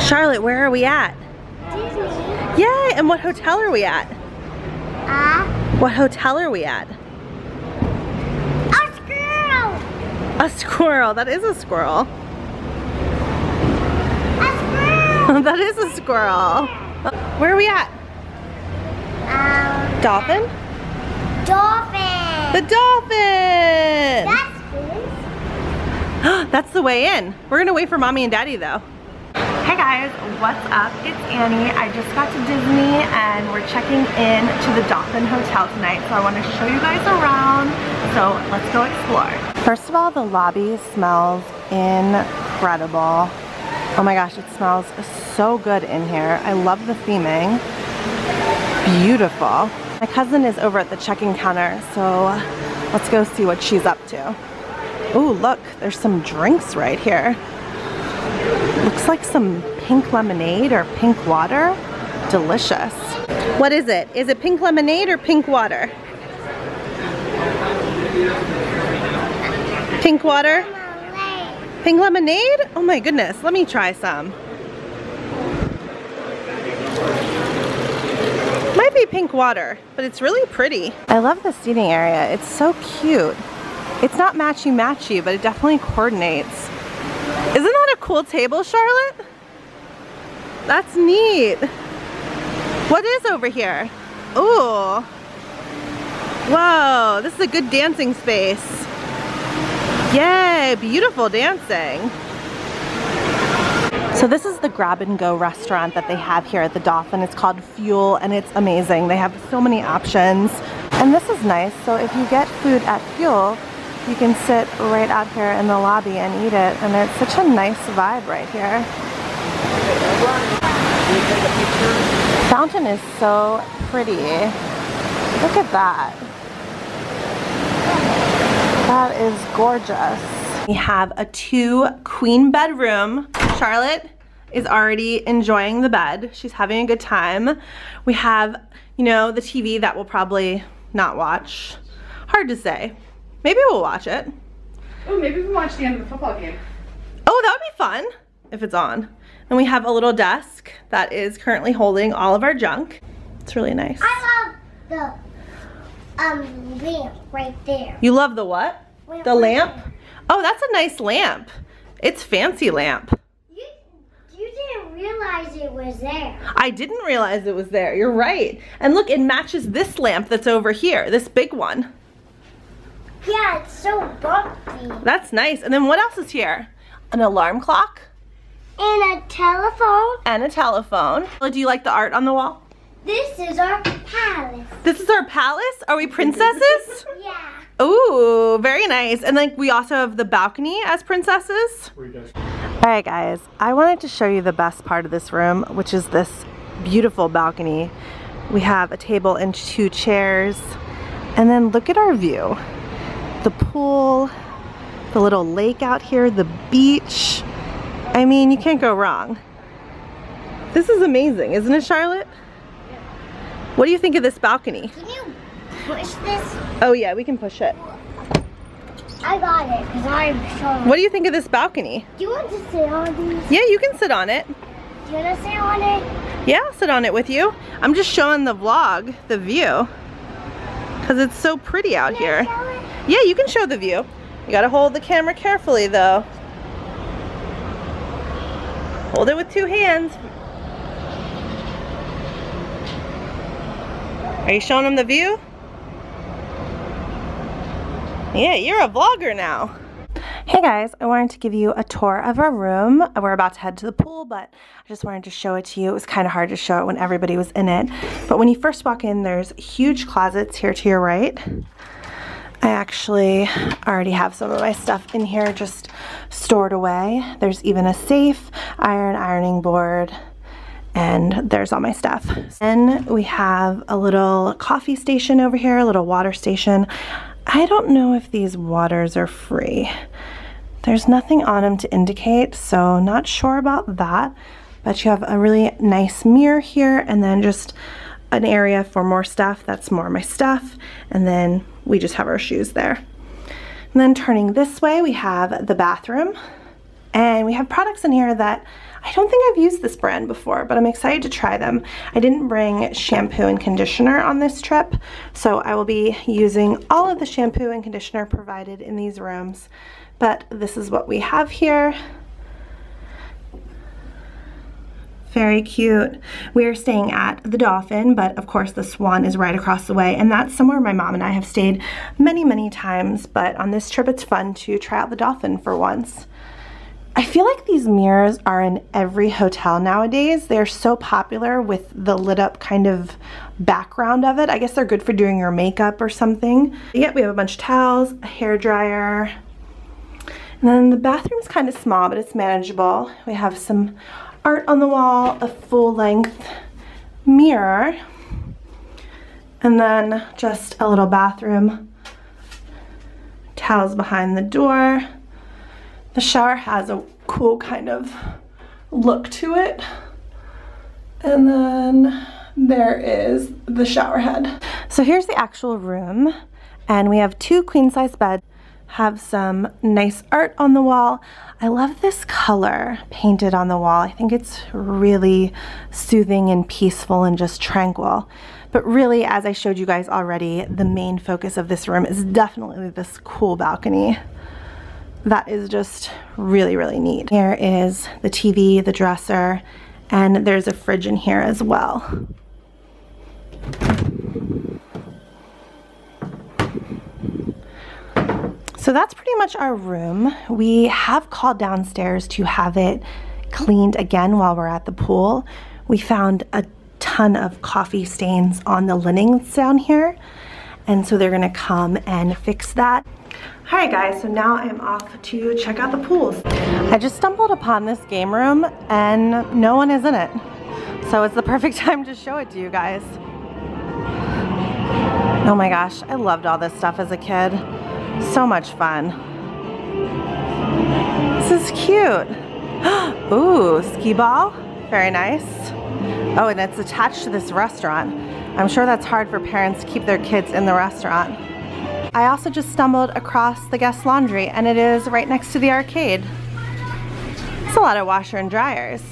Charlotte, where are we at? Disney. Yay, and what hotel are we at? What hotel are we at? A squirrel. A squirrel, that is a squirrel. A squirrel. That is a squirrel. Where are we at? Dolphin? Dolphin. The Dolphin! That's good. That's the way in. We're gonna wait for Mommy and Daddy though. Hey guys, what's up? It's Annie. I just got to Disney and we're checking in to the Dolphin Hotel tonight, so I want to show you guys around. So let's go explore. First of all, the lobby smells incredible. Oh my gosh, it smells so good in here. I love the theming. Beautiful. My cousin is over at the check-in counter, so let's go see what she's up to. Ooh, look, there's some drinks right here. Looks like some pink lemonade or pink water. Delicious. What is it? Is it pink lemonade or pink water? Pink water? Pink lemonade? Oh my goodness, let me try some. Might be pink water, but it's really pretty. I love the seating area. It's so cute. It's not matchy-matchy, but it definitely coordinates. Isn't that a cool table, Charlotte? That's neat. What is over here? Ooh. Whoa, this is a good dancing space. Yay, beautiful dancing. So this is the grab-and-go restaurant that they have here at the Dolphin. It's called Fuel, and it's amazing. They have so many options. And this is nice, so if you get food at Fuel, you can sit right out here in the lobby and eat it, and it's such a nice vibe right here. The fountain is so pretty. Look at that. That is gorgeous. We have a 2-queen bedroom. Charlotte is already enjoying the bed. She's having a good time. We have, you know, the TV that we'll probably not watch. Hard to say. Maybe we'll watch it. Oh, maybe we'll watch the end of the football game. Oh, that would be fun if it's on. And we have a little desk that is currently holding all of our junk. It's really nice. I love the lamp right there. You love the what? Lamp The right lamp? there. Oh, that's a nice lamp. It's fancy lamp. You didn't realize it was there. I didn't realize it was there. You're right. And look, it matches this lamp that's over here, this big one. Yeah, it's so bumpy. That's nice. And then what else is here? An alarm clock. And a telephone. And a telephone. Do you like the art on the wall? This is our palace. This is our palace? Are we princesses? Yeah. Ooh, very nice. And like we also have the balcony as princesses. Alright guys, I wanted to show you the best part of this room, which is this beautiful balcony. We have a table and 2 chairs. And then look at our view. The pool, the little lake out here, the beach. I mean, you can't go wrong. This is amazing, isn't it, Charlotte? What do you think of this balcony? Can you push this? Oh yeah, we can push it. I got it, because I'm sure. What do you think of this balcony? Do you want to sit on these? Yeah, you can sit on it. Do you want to sit on it? Yeah, I'll sit on it with you. I'm just showing the vlog, the view. Because it's so pretty out here. Yeah, you can show the view. You gotta hold the camera carefully though. Hold it with 2 hands. Are you showing them the view? Yeah, you're a vlogger now. Hey guys, I wanted to give you a tour of our room. We're about to head to the pool, but I just wanted to show it to you. It was kind of hard to show it when everybody was in it. But when you first walk in, there's huge closets here to your right. I actually already have some of my stuff in here just stored away. There's even a safe, ironing board, and there's all my stuff. Then we have a little coffee station over here, a little water station. I don't know if these waters are free. There's nothing on them to indicate, so not sure about that. But you have a really nice mirror here, and then just an area for more stuff. That's more of my stuff. And then we just have our shoes there. And then turning this way, we have the bathroom. And we have products in here that I don't think I've used this brand before, but I'm excited to try them. I didn't bring shampoo and conditioner on this trip, so I will be using all of the shampoo and conditioner provided in these rooms. But this is what we have here. Very cute. We are staying at the Dolphin, but of course the Swan is right across the way, and that's somewhere my mom and I have stayed many, many times, but on this trip it's fun to try out the Dolphin for once. I feel like these mirrors are in every hotel nowadays. They're so popular with the lit up kind of background of it. I guess they're good for doing your makeup or something. Yeah, we have a bunch of towels, a hair dryer, and then the bathroom's kind of small, but it's manageable. We have some art on the wall, a full-length mirror, and then just a little bathroom. Towels behind the door. The shower has a cool kind of look to it. And then there is the shower head. So here's the actual room, and we have 2 queen-size beds. Have some nice art on the wall. I love this color painted on the wall. I think it's really soothing and peaceful and just tranquil. But really, as I showed you guys already, the main focus of this room is definitely this cool balcony. That is just really, really neat. Here is the TV, the dresser, and there's a fridge in here as well. So that's pretty much our room. We have called downstairs to have it cleaned again while we're at the pool. We found a ton of coffee stains on the linens down here, and so they're gonna come and fix that. Alright guys, so now I'm off to check out the pools. I just stumbled upon this game room and no one is in it. So it's the perfect time to show it to you guys. Oh my gosh, I loved all this stuff as a kid. So much fun. This is cute. Ooh, skee ball. Very nice. Oh, and it's attached to this restaurant. I'm sure that's hard for parents to keep their kids in the restaurant. I also just stumbled across the guest laundry, and it is right next to the arcade. It's a lot of washer and dryers.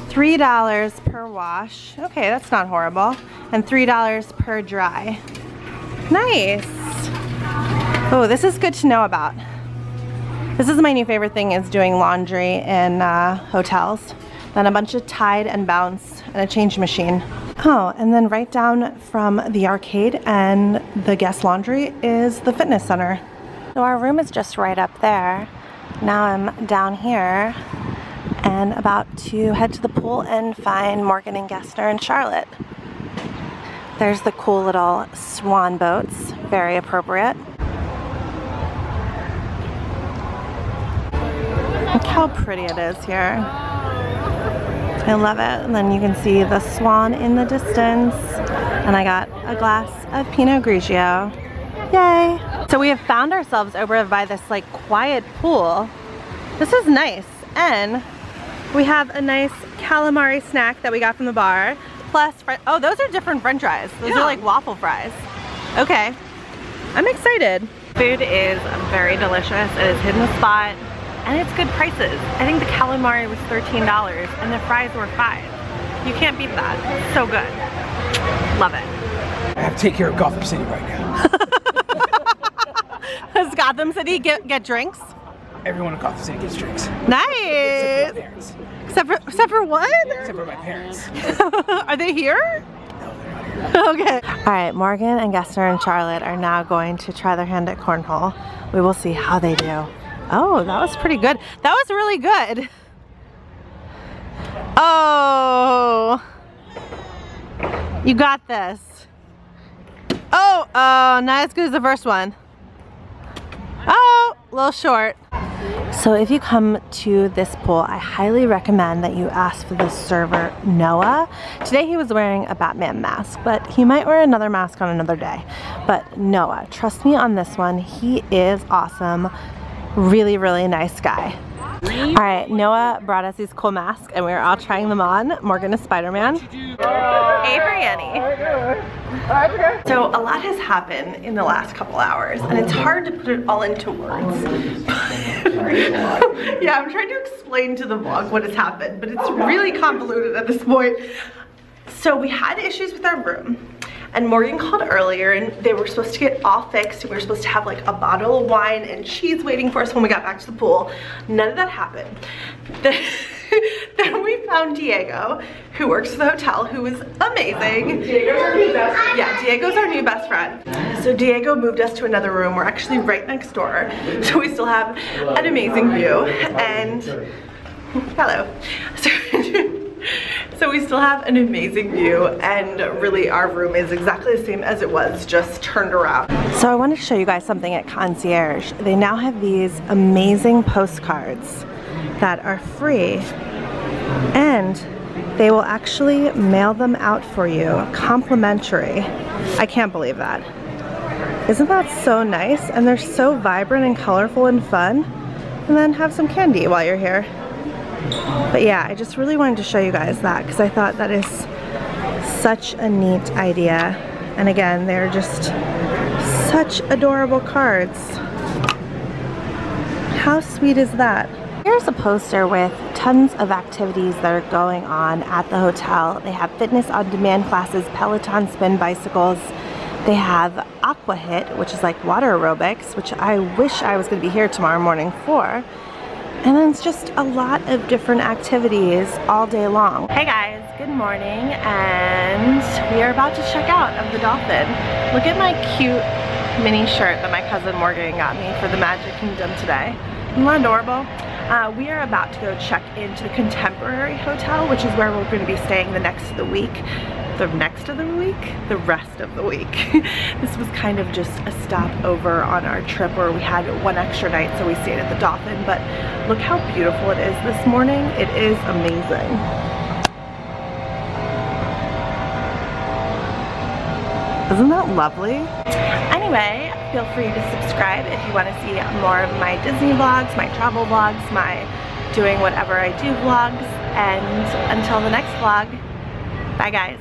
$3 per wash. Okay, that's not horrible. And $3 per dry. Nice. Oh, this is good to know about. This is my new favorite thing, is doing laundry in hotels. Then a bunch of Tide and Bounce and a change machine. Oh, and then right down from the arcade and the guest laundry is the fitness center. So our room is just right up there. Now I'm down here and about to head to the pool and find Morgan and Gessner and Charlotte. There's the cool little swan boats, very appropriate. Look how pretty it is here. I love it. And then you can see the swan in the distance. And I got a glass of Pinot Grigio. Yay! So we have found ourselves over by this like quiet pool. This is nice. And we have a nice calamari snack that we got from the bar. Plus, oh, those are different french fries. Those are like waffle fries. Okay. I'm excited. Food is very delicious. It is hidden spot. And it's good prices. I think the calamari was $13 and the fries were $5. You can't beat that. So good. Love it. I have to take care of Gotham City right now. Does Gotham City get drinks? Everyone in Gotham City gets drinks. Nice. Except for my parents. Except for what? Except for my parents. Are they here? No, they're not here. Okay. All right, Morgan and Gessner and Charlotte are now going to try their hand at cornhole. We will see how they do. Oh, that was pretty good. That was really good. Oh, you got this. Oh, not as good as the first one. Oh, a little short. So if you come to this pool, I highly recommend that you ask for the server, Noah. Today he was wearing a Batman mask, but he might wear another mask on another day. But Noah, trust me on this one, he is awesome. Really, really nice guy. All right, Noah brought us these cool masks and we were all trying them on. Morgan is Spider-Man. A for Yanni. So a lot has happened in the last couple hours and it's hard to put it all into words. Yeah, I'm trying to explain to the vlog what has happened, but it's really convoluted at this point. So we had issues with our room, and Morgan called earlier and they were supposed to get all fixed. We were supposed to have like a bottle of wine and cheese waiting for us when we got back to the pool. None of that happened. Then we found Diego, who works for the hotel, who is amazing. Diego's our new best friend. Yeah, Diego's our new best friend. So Diego moved us to another room. We're actually right next door. So we still have an amazing view. And hello. So we still have an amazing view, and really our room is exactly the same as it was, just turned around. So I want to show you guys something at Concierge. They now have these amazing postcards that are free, and they will actually mail them out for you complimentary. I can't believe that. Isn't that so nice? And they're so vibrant and colorful and fun. And then have some candy while you're here. But yeah, I just really wanted to show you guys that because I thought that is such a neat idea. And again, they're just such adorable cards. How sweet is that? Here's a poster with tons of activities that are going on at the hotel. They have fitness on demand classes, Peloton spin bicycles. They have Aqua Hit, which is like water aerobics, which I wish I was going to be here tomorrow morning for. And then it's just a lot of different activities all day long. Hey guys, good morning, and we are about to check out of the Dolphin. Look at my cute mini shirt that my cousin Morgan got me for the Magic Kingdom today. Isn't that adorable? We are about to go check into the Contemporary Hotel, which is where we're going to be staying the rest of the week. This was kind of just a stopover on our trip where we had one extra night, so we stayed at the Dolphin. But look how beautiful it is this morning. It is amazing. Isn't that lovely? Anyway, feel free to subscribe if you want to see more of my Disney vlogs, my travel vlogs, my doing whatever I do vlogs. And until the next vlog, bye guys.